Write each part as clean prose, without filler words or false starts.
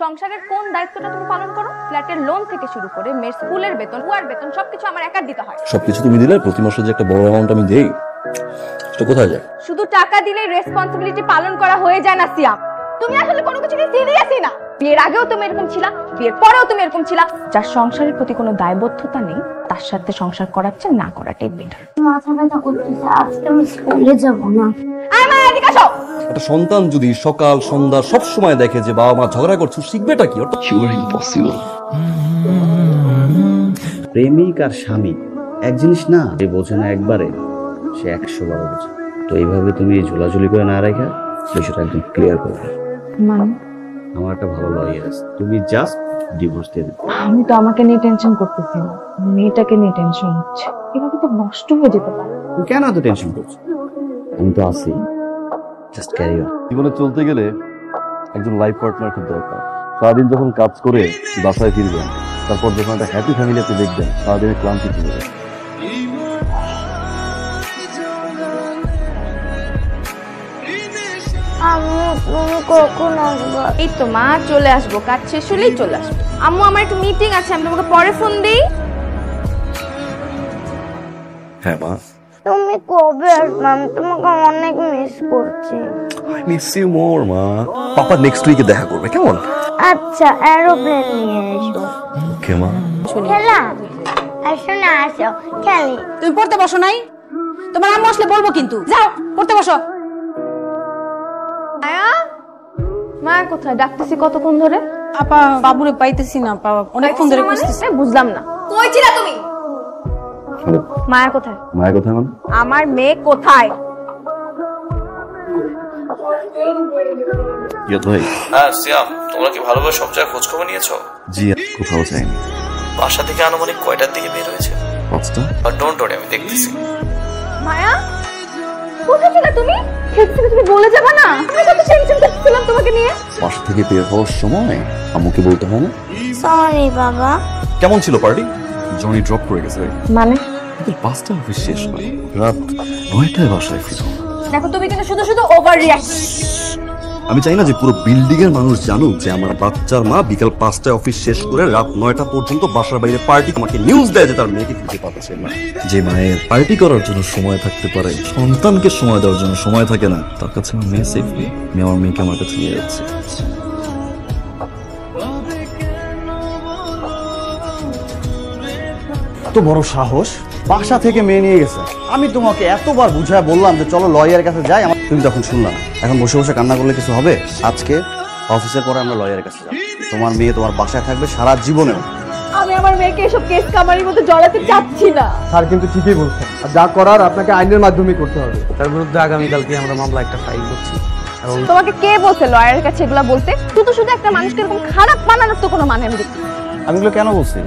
সংসারের কোন দায়িত্বটা তুমি পালন করো? ফ্ল্যাটের লোন থেকে শুরু করে মেয়ের স্কুলের বেতন, কুয়ার বেতন সবকিছু আমার একার দিতে হয়। সবকিছু তুমি দিলে, প্রতি মাসে যে একটা বড় অ্যামাউন্ট আমি দেই, সেটা কোথায় যায়? শুধু টাকা দিলেই রেসপন্সিবিলিটি পালন করা হয়ে যায় না সিয়াম। তুমি আসলে কোনো কিছু নিয়ে সিরিয়াসই না। বিয়ের আগেও তুমি এরকম ছিলা, বিয়ের পরেও তুমি এরকম ছিলা। যার সংসারের প্রতি কোনো দায়বদ্ধতা নেই তার সাথে সংসার করার চেয়ে না করাটাই বেটার। মাথা ব্যথা করতেছে, আজকে আমি স্কুলে যাব না। একটা সন্তান যদি সকাল সন্ধ্যা সব সময় দেখে যে বাবা মা ঝগড়া করছে, শিখবেটা কি? ইম্পসিবল। প্রেমিক আর স্বামী এক জিনিস না, যে বোঝে না একবারে সে 100 বার বোঝে। তো এইভাবে তুমি ঝোলাঝুলি করে না রেখে বিষয়টা একদম ক্লিয়ার করবে। মানে আমার একটা ভালো লয়ার আছে, তুমি জাস্ট ডিভোর্স দিয়ে দেবে। আমি তো আমাকে নিয়ে টেনশন করতেছি না, মেয়েটাকে নিয়ে টেনশন হচ্ছে। এভাবে তো নষ্ট হয়ে যেতে পারে। তুমি কেন এত টেনশন করছো? আমি তো আছি, জাস্ট ক্যারি অন। জীবনে চলতে গেলে একজন লাইফ পার্টনার খুব দরকার। সারাদিন যখন কাজ করে বাসায় ফিরবেন, তারপর যখন একটা হ্যাপি ফ্যামিলি আপনি দেখবেন, সারাদিনের ক্লান্তি চলে যাবে। তুমি কখন আসবা? এই তো মা চলে আসবো, কাজ শেষ হলেই চলে আসবো। আম্মু আমার একটু মিটিং আছে, আমি তোমাকে পরে ফোন দিই। হ্যাঁ মা। তুমি কবে আসবে? আমি তোমাকে অনেক মিস করছি। আই মিস ইউ মোর মা। পাপা নেক্সট উইকে দেখা করবে, কেমন? আচ্ছা, এরোপ্লেন নিয়ে এসো। ওকে মা। খেলা আসো না, আসো খেলি। তুমি পড়তে বসো নাই? তোমার আম্মু আসলে বলবো কিন্তু। যাও পড়তে বসো। মায়া, মায়া কোথায়? ডাকতেছি কতক্ষণ ধরে। আপা বাবুরে পাইতেছি না, আপা অনেকক্ষণ ধরে খুঁজতেছি। বুঝলাম না, কই ছিলা তুমি? মায়া কোথায়? মায়ের কথা মানে? আমার মেয়ে কোথায়? ভাই। হ্যাঁ সিয়াম, তোমরা কি ভালোভাবে সব জায়গায় খোঁজ খবর নিয়েছো? জি, কোথাও যায়নি। বাসা থেকে আনুমানিক কয়টার দিকে বের হয়েছে? 5টা। আর ডোন্ট ওয়ারি, আমি দেখতেছি। মায়া, কোথায় ছিলা তুমি? তুমি বলে যাবে না? আমি কত টেনশন করছিলাম তোমাকে নিয়ে। বাসা থেকে বের হওয়ার সময় আম্মুকে বলতে হয় না? সরি বাবা। কেমন ছিল পার্টি? জনি ড্রপ করে গেছে। মানে 5টা অফিস শেষ হয়, রাত 9টায় বাসায় ফিরো। দেখো তুমি কিন্তু শুধু শুধু ওভার রিঅ্যাক্ট। আমি চাই না যে পুরো বিল্ডিং এর মানুষ জানুক যে আমার বাচ্চার মা বিকাল 5টায় অফিস শেষ করে রাত 9টা পর্যন্ত বাসার বাইরে পার্টি। আমাকে নিউজ দেয় যে তার মেয়েকে খুঁজে পাচ্ছে না। যে মায়ের পার্টি করার জন্য সময় থাকতে পারে, সন্তানকে সময় দেওয়ার জন্য সময় থাকে না, তার কাছে আমার মেয়ে সেফলি। আমি আমার মেয়েকে আমার কাছে নিয়ে যাচ্ছি। এত বড় সাহস, বাসা থেকে মেয়ে নিয়ে গেছে। আমি তোমাকে এতবার বুঝায় বললাম যে চলো লয়ারের কাছে যাই, তুমি তখন শুনলাম না। এখন বসে বসে কান্না করলে কিছু হবে? আজকে অফিসের পরে আমরা লয়ারের কাছে যাব। তোমার মেয়ে তোমার বাসায় থাকবে সারা জীবনেও। আমি আমার মেয়েকে এসব কেস কামারির মধ্যে জড়াতে চাচ্ছি না। স্যার কিন্তু ঠিকই বলছেন, আর যা করার আপনাকে আইনের মাধ্যমেই করতে হবে। তার বিরুদ্ধে আগামীকালকে আমরা মামলা একটা ফাইল করছি। তোমাকে কে বলছে লয়ারের কাছে এগুলা বলতে? শুধু শুধু একটা মানুষকে এরকম খারাপ বানানোর তো কোনো মানে আমি দেখি। আমি এগুলো কেন বলছি?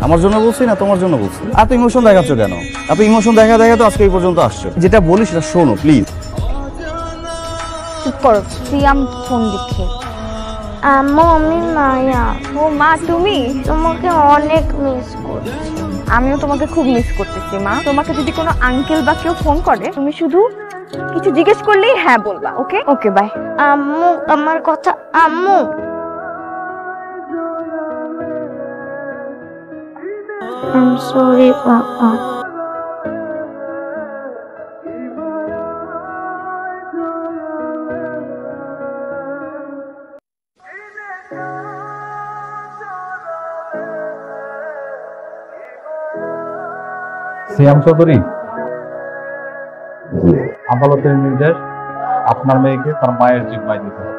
আমার জন্য বলছি না তোমার জন্য বলছি? এত ইমোশন দেখাচ্ছ কেন? এত ইমোশন দেখা তো আজকে এই পর্যন্ত আসছো। যেটা বলি সেটা শোনো প্লিজ। চুপ করো, সিয়াম ফোন দিচ্ছে। আম্মু, আমি মায়া। ও মা, তুমি? তোমাকে অনেক মিস করছি। আমিও তোমাকে খুব মিস করতেছি মা। তোমাকে যদি কোনো আঙ্কেল বা কেউ ফোন করে, তুমি শুধু কিছু জিজ্ঞেস করলেই হ্যাঁ বলবা। ওকে ওকে, বাই। আম্মু, আমার কথা। আম্মু, I'm sorry, Papa. সিয়াম চৌধুরী, আদালতের নির্দেশ, আপনার মেয়েকে তার মায়ের জিম্মায় দিতে হবে।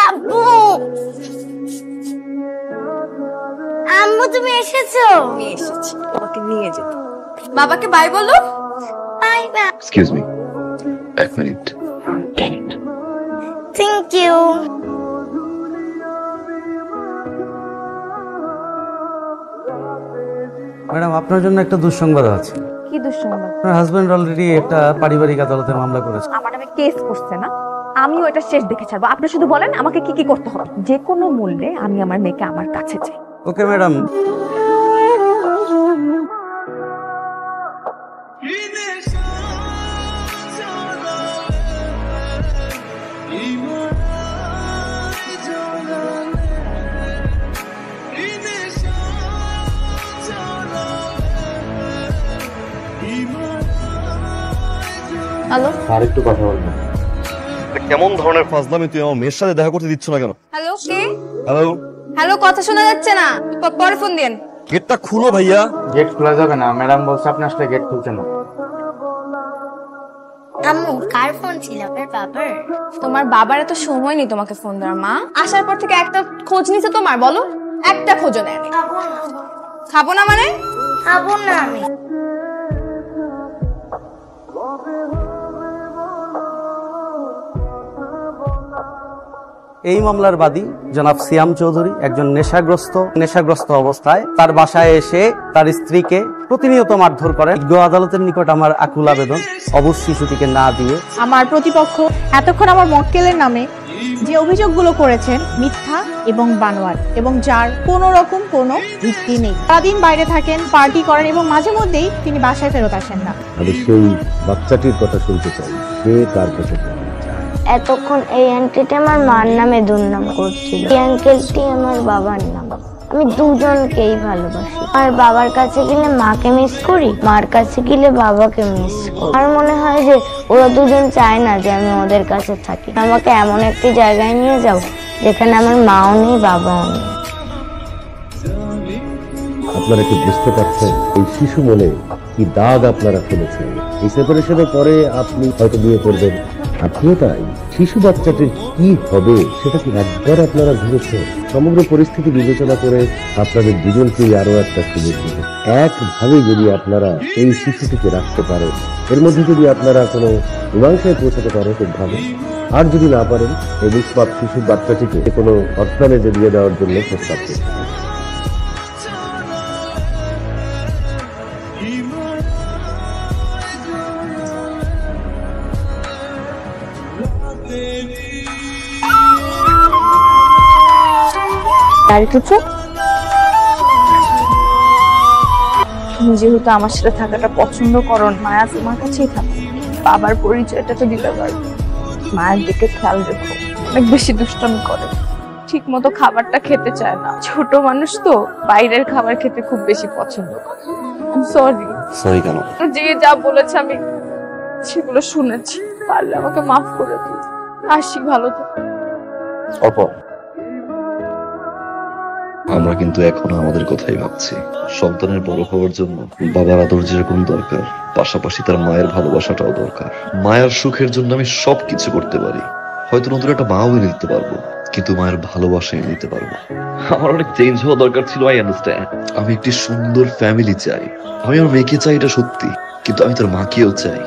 আব্বু, আম্মু তুমি এসেছো? এসেছি তোমাকে নিয়ে যেত। বাবাকে বাই বলো। Bye bye. এক্সকিউজ মি, এক মিনিট। Thank you. ম্যাডাম, আপনার জন্য একটা দুঃসংবাদ আছে। কি দুঃসংবাদ? আপনার হাজবেন্ড অলরেডি একটা পারিবারিক আদালতে মামলা করেছে। আমার নামে কেস করছে না? আমিও এটা শেষ দেখে ছাড়বো। আপনি শুধু বলেন আমাকে কি কি করতে হবে। যে কোনো মূল্যে আমি আমার মেয়েকে আমার কাছে চাই। Okay madam. হ্যালো আর একটু কথা বলবো। কেমন ধরনের ফাজলামি, তুই আমার মেয়ের সাথে দেখা করতে দিচ্ছ না কেন? হ্যালো কে? হ্যালো, হ্যালো, কথা শোনা যাচ্ছে না, পরে ফোন দিন। গেটটা খুলো ভাইয়া। গেট খোলা যাবে না, ম্যাডাম বলছে আপনি আসলে গেট খুলছে না। আম্মু কার ফোন ছিল? আপনার বাবার? তোমার বাবার এত সময় নেই তোমাকে ফোন দেওয়ার মা। আসার পর থেকে একটা খোঁজ নিছে তোমার? বলো, একটা খোঁজও নেয়নি। খাবো না মানে? খাবো না আমি। এই মামলার বাদী জনাব সিয়াম চৌধুরী একজন নেশাগ্রস্ত অবস্থায় তার বাসায় এসে তার স্ত্রীকে প্রতিনিয়ত মারধর করেন। বিজ্ঞ আদালতের নিকট আমার আকুল আবেদন, অবশ্য শিশুটিকে না দিয়ে আমার প্রতিপক্ষ এতক্ষণ আমার মক্কেলের নামে যে অভিযোগগুলো করেছেন মিথ্যা এবং বানোয়াট, এবং যার কোনো রকম কোনো ভিত্তি নেই। সারাদিন বাইরে থাকেন, পার্টি করেন এবং মাঝে মধ্যেই তিনি বাসায় ফেরত আসেন না। আমি সেই বাচ্চাটির কথা শুনতে চাই, সে কার কাছে পড়ে। এতক্ষণ এই আন্টিটা আমার মার নামে দুর্নাম করছিল, এই আঙ্কেলটি আমার বাবার নাম। আমি দুজনকেই ভালোবাসি। আর বাবার কাছে গেলে মাকে মিস করি, মার কাছে গেলে বাবাকে মিস করি। আমার মনে হয় যে ওরা দুজন চায় না যে আমি ওদের কাছে থাকি। আমাকে এমন একটি জায়গায় নিয়ে যাও যেখানে আমার মাও নেই, বাবাও নেই। আপনারা কি বুঝতে পারছেন এই শিশু মনে কি দাগ আপনারা ফেলেছেন? এই সেপারেশনের পরে আপনি হয়তো বিয়ে করবেন, আপনিও তাই। শিশু বাচ্চাটির কি হবে সেটা কি একবার আপনারা ভেবেছেন? সমগ্র পরিস্থিতি বিবেচনা করে আপনাদের দুজনকেই আরো একটা সুযোগ দিতে, একভাবে যদি আপনারা এই শিশুটিকে রাখতে পারেন, এর মধ্যে যদি আপনারা কোনো মীমাংসায় পৌঁছাতে পারেন খুব ভালো। আর যদি না পারেন, এই নিষ্পাপ শিশু বাচ্চাটিকে কোনো অর্থানেজে দিয়ে দেওয়ার জন্য প্রস্তাব করতে। তুমি যেহেতু আমার সাথে থাকাটা পছন্দ করো, মায়া তোমার কাছেই থাকো। বাবার পরিচয়টা তো দিতে পারবে। মায়ের দিকে খেয়াল রেখো, অনেক বেশি দুষ্টামি করে, ঠিক মতো খাবারটা খেতে চায় না। ছোট মানুষ তো বাইরের খাবার খেতে খুব বেশি পছন্দ করে। সরি। সরি কেন? যে যা বলেছে আমি সেগুলো শুনেছি, পারলে আমাকে মাফ করে দিও। আসি, ভালো থেকো। অপর আমরা কিন্তু এখনো আমাদের কথাই ভাবছি। সন্তানের বড় হওয়ার জন্য বাবার আদর যেরকম দরকার, পাশাপাশি তার মায়ের ভালোবাসাটাও দরকার। মায়ের সুখের জন্য আমি সবকিছু করতে পারি, হয়তো নতুন একটা মাও এনে দিতে পারবো, কিন্তু মায়ের ভালোবাসা এনে দিতে পারবো। আমার অনেক চেঞ্জ হওয়া দরকার ছিল, আই আন্ডারস্ট্যান্ড। আমি একটি সুন্দর ফ্যামিলি চাই, আমি আমার মেয়েকে চাই, এটা সত্যি, কিন্তু আমি তার মাকেও চাই।